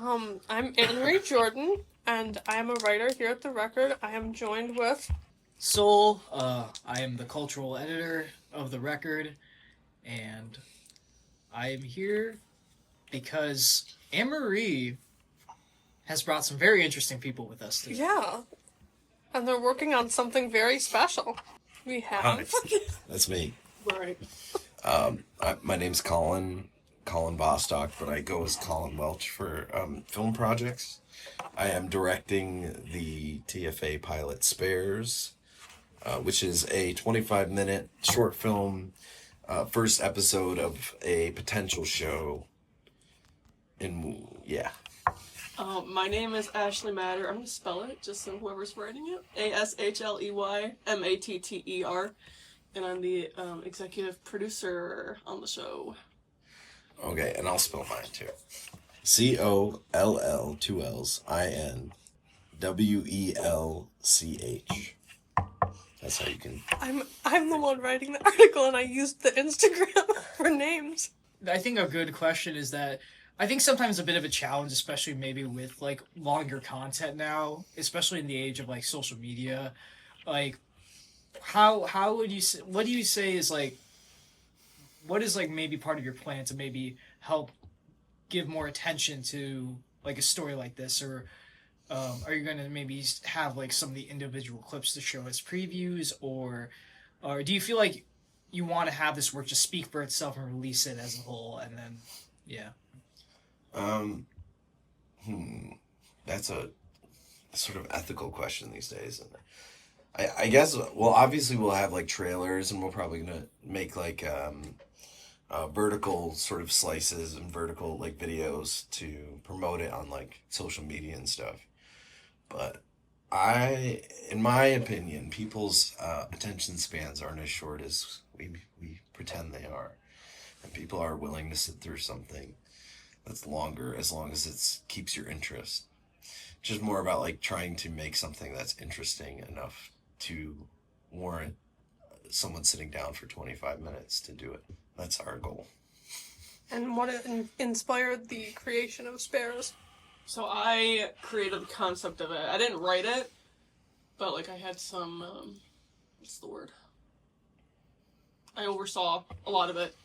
I'm Annemarie Jordan, and I am a writer here at The Record. I am joined with... Soul. I am the cultural editor of the record, and I am here because Annemarie has brought some very interesting people with us today. Yeah. And they're working on something very special. We have... That's me. Right. My name's Colin Bostock, but I go as Colin Welch for film projects. I am directing the TFA pilot Spares, which is a 25-minute short film, first episode of a potential show. My name is Ashley Matter. I'm going to spell it just so whoever's writing it. ASHLEYMATTER. And I'm the executive producer on the show. Okay, and I'll spell mine too. COLL, two L's, INWELCH. That's how you can... I'm the one writing the article, and I used the Instagram for names. I think a good question is that I think sometimes a bit of a challenge, especially maybe with like longer content now, especially in the age of like social media, like how would you say, what do you say is like, what is like maybe part of your plan to maybe help give more attention to like a story like this, or are you going to maybe have like some of the individual clips to show as previews, or do you feel like you want to have this work just speak for itself and release it as a whole, and then That's a sort of ethical question these days. And I guess, well, obviously we'll have like trailers, and we're probably gonna make like vertical sort of slices and vertical like videos to promote it on like social media and stuff. But in my opinion, people's attention spans aren't as short as we pretend they are, and people are willing to sit through something that's longer as long as it keeps your interest. Just more about like trying to make something that's interesting enough to warrant someone sitting down for 25 minutes to do it. That's our goal. And what inspired the creation of Spares? So I created the concept of it. I didn't write it, but like I had some, what's the word? I oversaw a lot of it.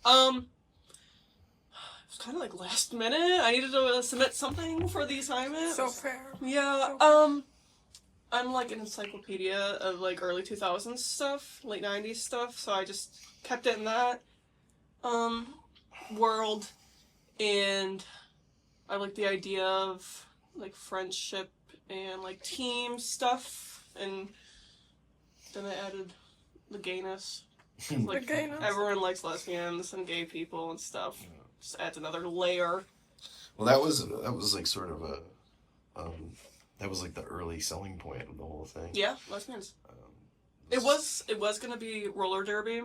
It was kind of like last minute. I needed to submit something for the assignment. So fair. Yeah, I'm like an encyclopedia of like early 2000s stuff, late 90s stuff, so I just kept it in that world, and I like the idea of like friendship and like team stuff, and then I added the gayness. Like, everyone likes lesbians and gay people and stuff. Just adds another layer. Well, that was like sort of a that was like the early selling point of the whole thing. Yeah, lesbians. It was gonna be roller derby.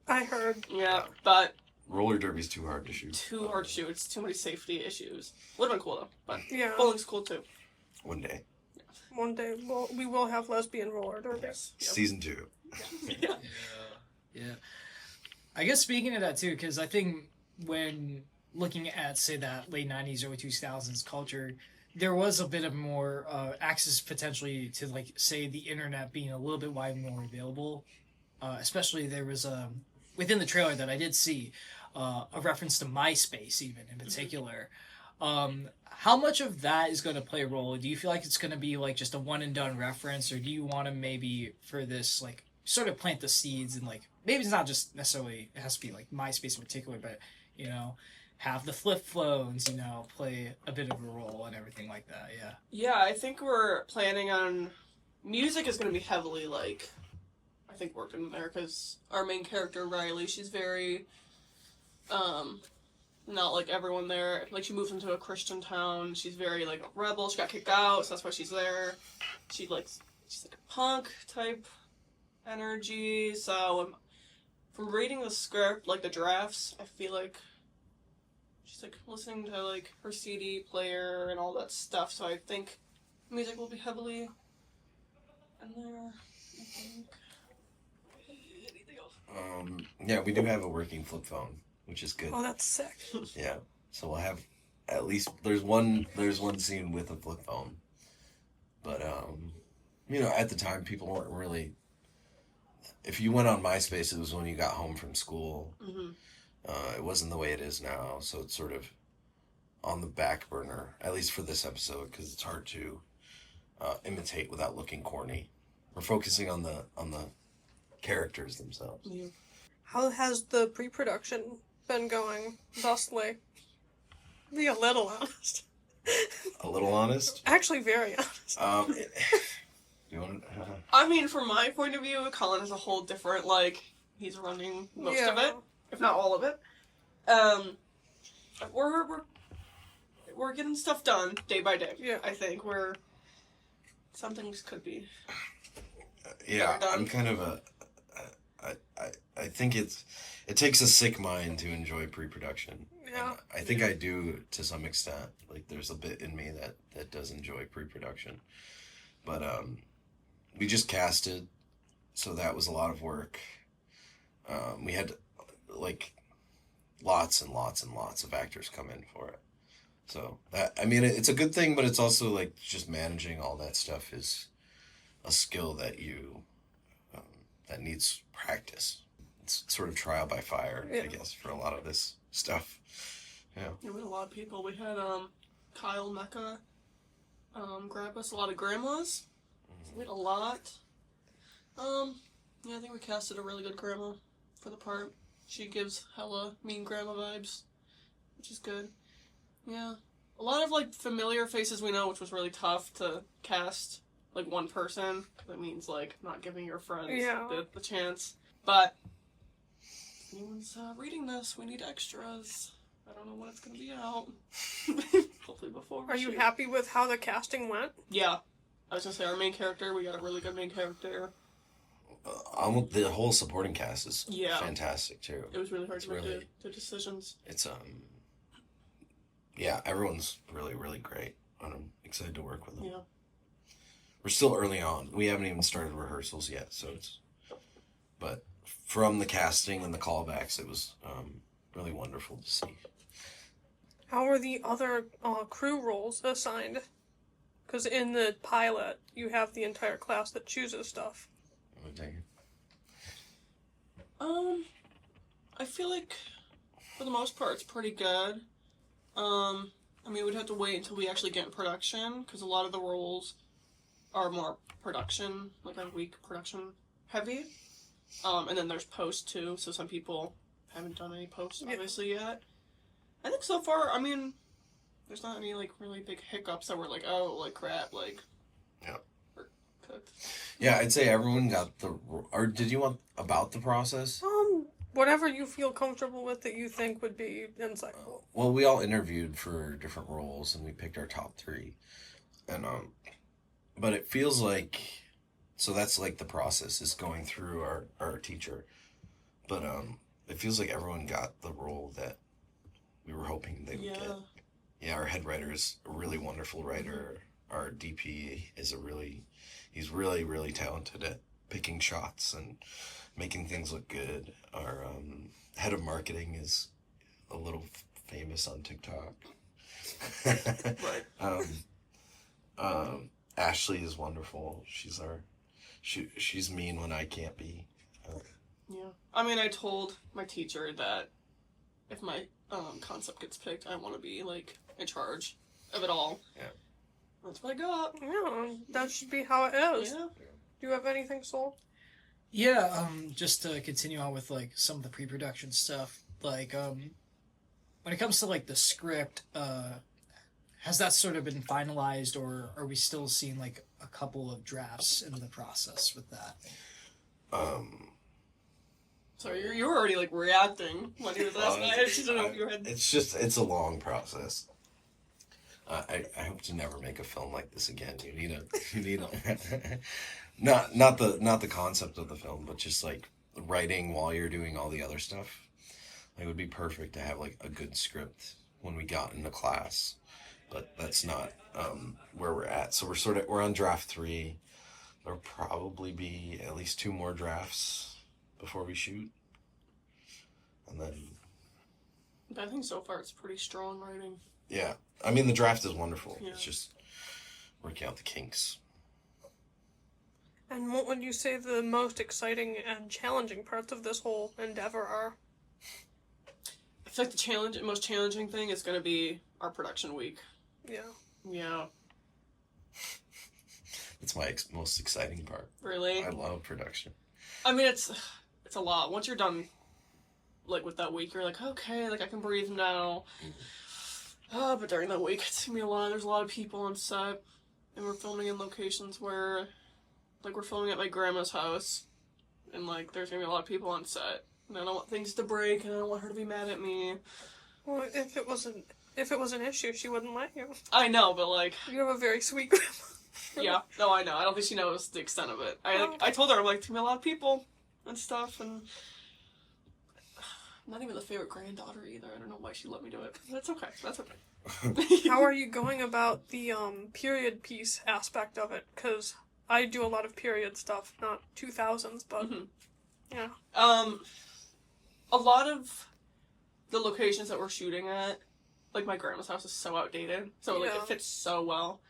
I heard. Yeah, but roller derby's too hard to shoot. Too hard to shoot. It's too many safety issues. Would've been cool though, but yeah, bowling's cool too. One day. Yeah. One day we will have lesbian roller derby. Yes. Yep. Season 2. Yeah. I guess speaking of that too, because I think when looking at, say, that late 90s, early 2000s culture, there was a bit of more access potentially to, like, say, the internet being a little bit more available. Especially there was, within the trailer that I did see, a reference to MySpace even in particular. How much of that is going to play a role? Do you feel like it's going to be, like, just a one-and-done reference, or do you want to maybe, for this, like, sort of plant the seeds and, like, maybe it's not just necessarily, it has to be, like, MySpace in particular, but, you know, have the flip phones, you know, play a bit of a role and everything like that, yeah. Yeah, I think we're planning on... Music is going to be heavily, like, I think worked in there, because our main character, Riley, she's very, not like everyone there. Like, she moves into a Christian town, she's very, like, a rebel, she got kicked out, so that's why she's there. She's like a punk type energy, so from reading the script, like, the drafts, I feel like she's, like, listening to, like, her CD player and all that stuff, so I think music will be heavily in there, I think. Anything else? Yeah, we do have a working flip phone, which is good. Oh, that's sick. Yeah, so we'll have at least there's one scene with a flip phone, but at the time people weren't really. If you went on MySpace, it was when you got home from school. Mm-hmm. It wasn't the way it is now, so it's sort of on the back burner, at least for this episode, because it's hard to imitate without looking corny. We're focusing on the characters themselves. Yeah. How has the pre-production been going thusly? Be a little honest. A little honest? Actually, very honest. You want? I mean, from my point of view, Colin is a whole different, like, he's running most of it, if not all of it. We're getting stuff done day by day. Yeah. I think some things could be. Yeah, I'm kind of I think it takes a sick mind to enjoy pre-production. Yeah. And I think I do to some extent. Like, there's a bit in me that does enjoy pre-production. But we just casted, so that was a lot of work. We had like lots and lots and lots of actors come in for it. So it's a good thing, but it's also like just managing all that stuff is a skill that that needs practice. It's sort of trial by fire, I guess, for a lot of this stuff. Yeah. We had a lot of people. We had Kyle Mecca grab us a lot of grandmas. So we had a lot. I think we casted a really good grandma for the part. She gives hella mean grandma vibes, which is good. Yeah. A lot of, like, familiar faces we know, which was really tough to cast, like, one person, because it means, like, not giving your friends the chance. But if anyone's reading this, we need extras. I don't know when it's going to be out. Hopefully before we Are you shoot. happy with how the casting went? Yeah. I was going to say, our main character, we got a really good main character. The whole supporting cast is Yeah. fantastic, too. It was really hard to make the decisions. It's, yeah, everyone's really, really great. I'm excited to work with them. Yeah. We're still early on. We haven't even started rehearsals yet, but from the casting and the callbacks, it was really wonderful to see. How are the other crew roles assigned? Because in the pilot, you have the entire class that chooses stuff. I feel like for the most part it's pretty good. We'd have to wait until we actually get in production, because a lot of the roles are more production, like a week production heavy. And then there's post too, so some people haven't done any post obviously yet. I think so far, there's not any like really big hiccups that were like, oh, like crap, like we're cooked. Yeah, I'd say everyone got or did you want about the process? Whatever you feel comfortable with that you think would be insightful. Well, we all interviewed for different roles and we picked our top 3. And but it feels like, so that's like the process is going through our teacher. But it feels like everyone got the role that we were hoping they would get. Yeah, our head writer is a really wonderful writer. Our DP is he's really, really talented at picking shots and making things look good. Our head of marketing is a little famous on TikTok. Right. Ashley is wonderful. She's mean when I can't be. Yeah. I told my teacher that if my concept gets picked, I want to be like in charge of it all. Yeah. That's what I got. Yeah, that should be how it is. Yeah. Do you have anything, Soul? Yeah, just to continue on with like some of the pre-production stuff, like when it comes to like the script, has that sort of been finalized, or are we still seeing like a couple of drafts in the process with that? So you were already like reacting when he was asking. I just don't know if you had. It's a long process. I hope to never make a film like this again. You need a not the concept of the film, but just like writing while you're doing all the other stuff. It would be perfect to have like a good script when we got into class, but that's not where we're at. So we're on draft 3. There'll probably be at least 2 more drafts before we shoot, and then. I think so far it's pretty strong writing. Yeah. I mean, the draft is wonderful. Yeah. It's just working out the kinks. And what would you say the most exciting and challenging parts of this whole endeavor are? I feel like the most challenging thing is going to be our production week. Yeah. Yeah. It's my most exciting part. Really? I love production. I mean, it's a lot. Once you're done, like, with that week, you're like, okay, like, I can breathe now. But during that week, it's gonna be a lot. There's a lot of people on set, and we're filming in locations where, like, we're filming at my grandma's house, and, like, there's gonna be a lot of people on set, and I don't want things to break, and I don't want her to be mad at me. Well, if it was an issue, she wouldn't let you. I know, but, like, You have a very sweet grandma. yeah, no, I know. I don't think she knows the extent of it. I told her, I'm like, there's gonna be a lot of people and stuff, and I'm not even the favorite granddaughter either. I don't know why she let me do it. That's okay. That's okay. How are you going about the period piece aspect of it? Because I do a lot of period stuff, not 2000s, but Mhm. yeah. A lot of the locations that we're shooting at, like my grandma's house is so outdated, so like Yeah. it fits so well.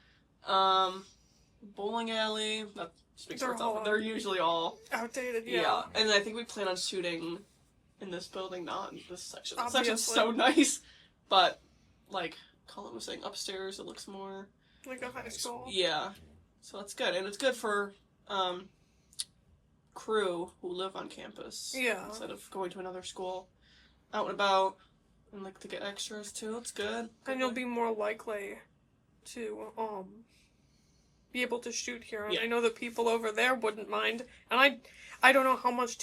Bowling alley, that speaks for They're itself. all- They're usually all Outdated, yeah. yeah. And I think we plan on shooting in this building, not in this section. This section's Obviously. so nice, but like Colin was saying, upstairs it looks more Like a high school. yeah. So that's good, and it's good for crew who live on campus. Yeah. Instead of going to another school, out and about, and like to get extras too. It's good. And you'll be more likely to be able to shoot here. And Yeah. I know the people over there wouldn't mind. And I don't know how much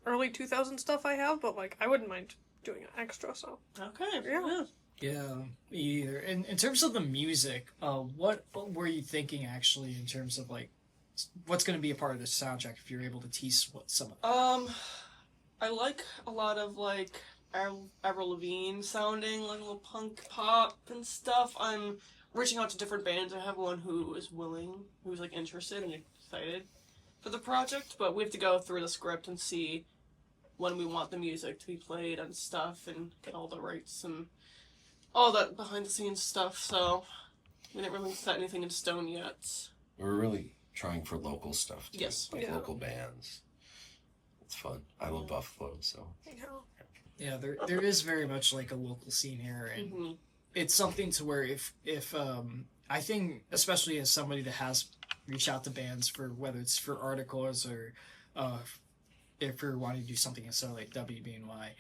early 2000 stuff I have, but like I wouldn't mind doing an extra. So Okay. Yeah. Yeah, me either. And in terms of the music, what were you thinking actually in terms of like what's going to be a part of the soundtrack if you're able to tease what some of I like a lot of like Avril Lavigne sounding, like a little punk pop and stuff. I'm reaching out to different bands. I have one who is willing, who's like interested and excited for the project, but we have to go through the script and see when we want the music to be played and stuff, and get all the rights and all that behind the scenes stuff. So we didn't really set anything in stone yet. We're really trying for local stuff too. Yes. Like Yeah. local bands. It's fun. I love Buffalo, so. you know. Yeah, there is very much like a local scene here, and Mm-hmm. it's something to where if I think especially as somebody that has reached out to bands for whether it's for articles or if you're wanting to do something instead of like WBNY,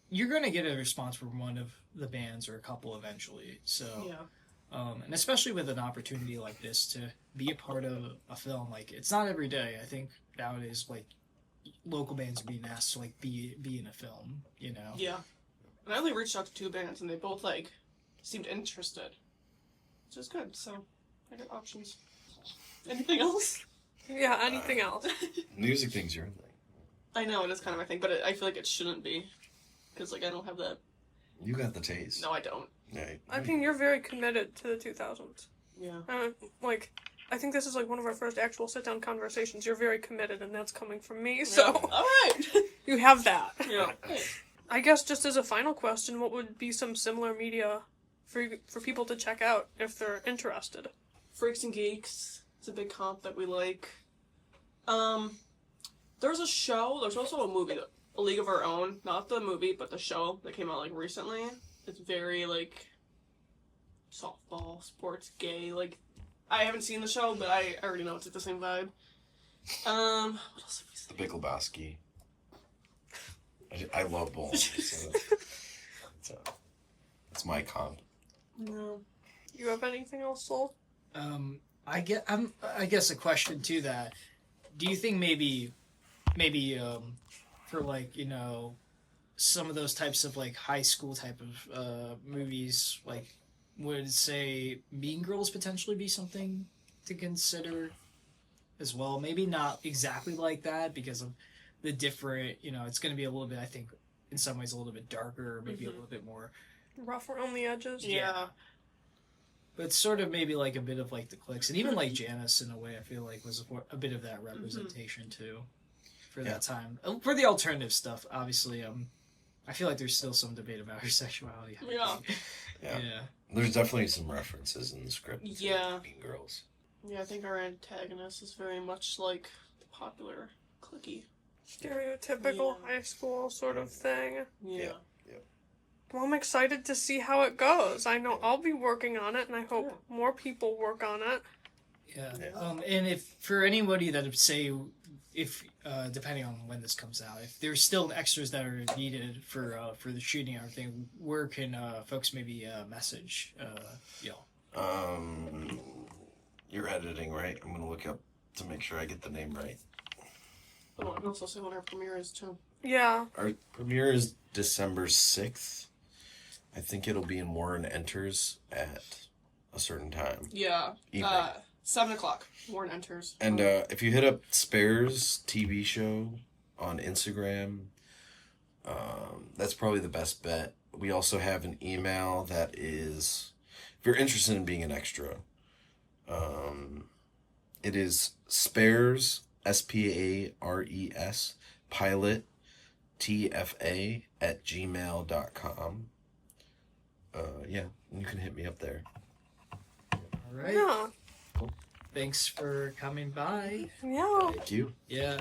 you're gonna get a response from one of the bands or a couple eventually. So Yeah. and especially with an opportunity like this to be a part of a film, like it's not every day. I think nowadays like local bands are being asked to like be in a film, you know. Yeah. And I only reached out to 2 bands, and they both, like, seemed interested. Which is good, so I got options. Anything else? Yeah, anything else? Music thing's your thing. I know, it is kind of my thing, but I feel like it shouldn't be. Because, like, I don't have that. You got the taste. No, I don't. Yeah. I think you're very committed to the 2000s. Yeah. Like, I think this is like one of our first actual sit-down conversations. You're very committed, and that's coming from me, so Alright! you have that. yeah. I guess just as a final question, what would be some similar media for people to check out if they're interested? Freaks and Geeks. It's a big comp that we like. There's a show, there's also a movie, A League of Our Own. Not the movie, but the show that came out, like, recently. It's very, like, softball, sports, gay, like, I haven't seen the show, but I already know it's like the same vibe. What else have we seen? The Big Lebowski. I love bowling, so that's my comp. No. You have anything else, Soul? I guess a question to that. Do you think maybe for like, you know, some of those types of like high school type of movies, like would say Mean Girls potentially be something to consider as well? Maybe not exactly like that because of the different, you know, it's going to be a little bit, I think, in some ways a little bit darker, maybe a little bit more. Rough around the edges? Yeah. But it's sort of maybe like a bit of like the Clicks, and even like Janice in a way, I feel like was a bit of that representation too, for that time. For the alternative stuff, obviously, I feel like there's still some debate about her sexuality. Yeah. Yeah. Yeah. There's definitely some references in the script. to Yeah. Mean Girls. Yeah, I think our antagonist is very much like the popular cliquey. Stereotypical Yeah. high school sort of thing. Yeah. Well, I'm excited to see how it goes. I know I'll be working on it, and I hope more people work on it. Yeah. Yeah. And if for anybody that say, if depending on when this comes out, if there's still extras that are needed for the shooting and everything, where can folks maybe message You're editing, right? I'm gonna look up to make sure I get the name right. Oh, and also say when our premiere is too. Yeah. Our premiere is December 6th. I think it'll be in Warren Enters at a certain time. Yeah. Evening. 7:00. Warren enters. And if you hit up Spares TV show on Instagram, that's probably the best bet. We also have an email that is, if you're interested in being an extra, it is spares, SPARES, pilot, TFA at gmail.com. Yeah, you can hit me up there. All right. Yeah. Thanks for coming by. Yeah. Thank you. Yeah.